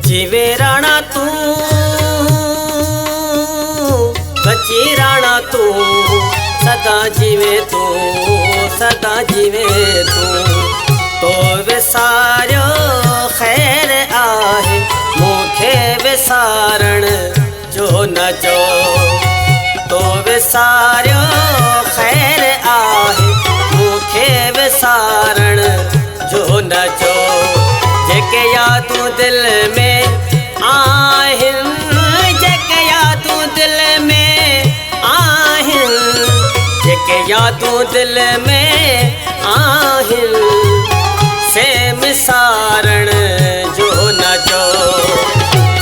जीवे राणा तू बची राणा तू सदा जीवे तू सदा जीवे तू तो विसारो खैर आहे मूंखे विसारण जो न जो तो विसारो खैर आहे मूंखे विसारण जो न जो जेके यादूं दिल में आहिनि जेके यादूं दिल में आहिनि जेके यादूं दिल में आहिनि से विसारण जो न जो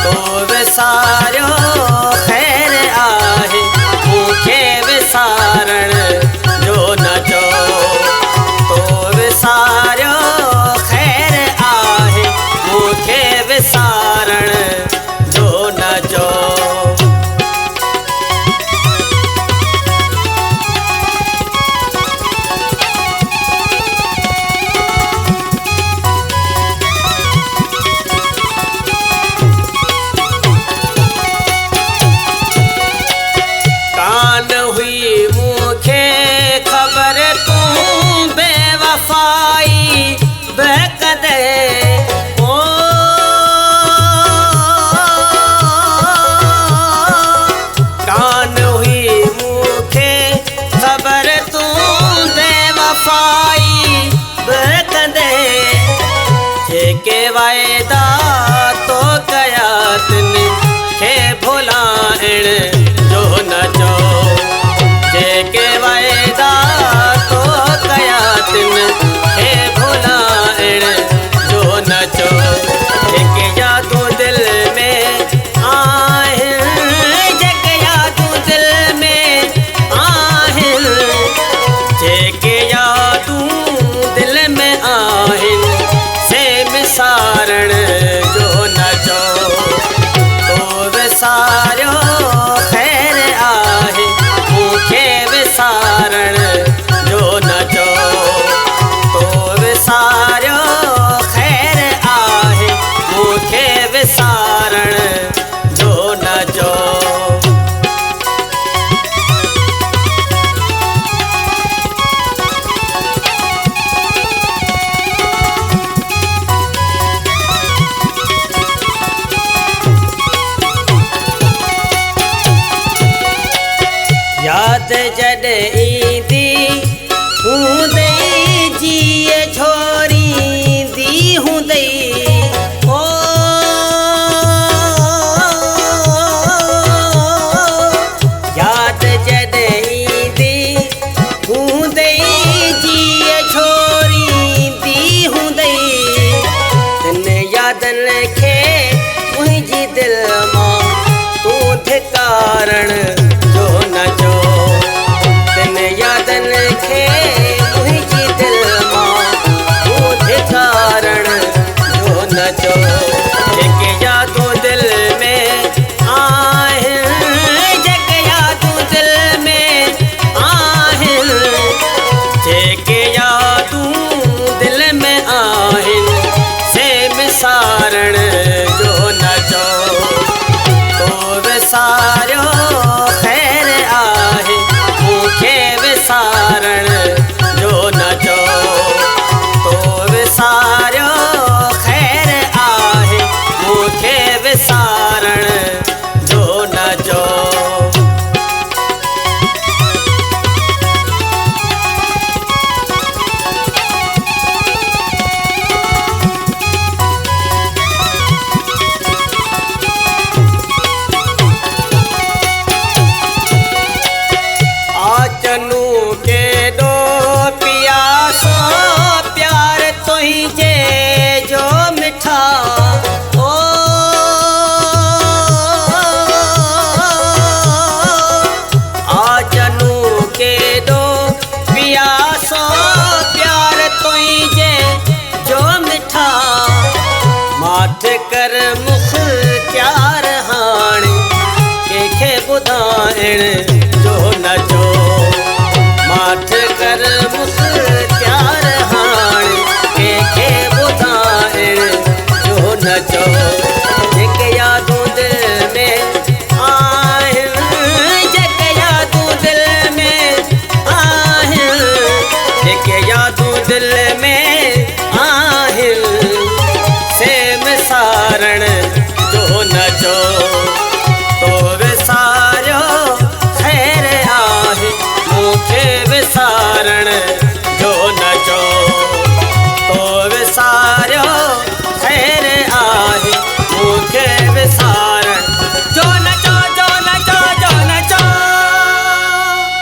तो विसारो खैर आहे मूंखे विसारण जो न जो तो विसारो खैर आहे मूंखे विसारण जो न जो कान हुई मूंखे ख़बर तूं बेवफ़ाई बेक़दे कान हुई मूंखे ख़बर तूं बेवफ़ाई बेक़दे जेके वाइदा तो कया तिन खे भुलाइण जो न जो जेके वाइदा तो कया तिन खे भुलाइण जो न जो जेके यादूं दिल में आहिनि जेके यादूं दिल में आहिनि जेके यादूं दिल में आहिनि से विसारण जो न जो तो विसारो खैर आहे मूंखे विसारण जो न जो तो विसारो खैर आहे मूंखे विसारण जो न जो याद जॾहिं ईंदी हूंदई जीअ छोरींदी हूंदई ओ याद जॾहिं ईंदी हूंदई जीअ छोरींदी हूंदई तिन यादनि खे मुंहिंजी दिलि मां तूं धिकारण जो न जो तिन यादनि खे मुंहिंजी दिलि मां तूं धिकारण जो न जो जेके यादूं दिल में आहिनि जेके यादूं दिल में आहिनि जेके यादूं दिल में आहिनि से विसारण जो न जो तो विसारो खैर आहे मूंखे विसारण जो न जो तो विसारो खैर आहे मूंखे विसारण जो न जो आचनू केॾो पियासो प्यार तुंहिंजे जो मिठा ओ आचनू केॾो पियासो प्यार तुंहिंजे जो मिठा माठ कर मुख़्तियार हाणे कंहिंखे ॿुधाइण जो न जो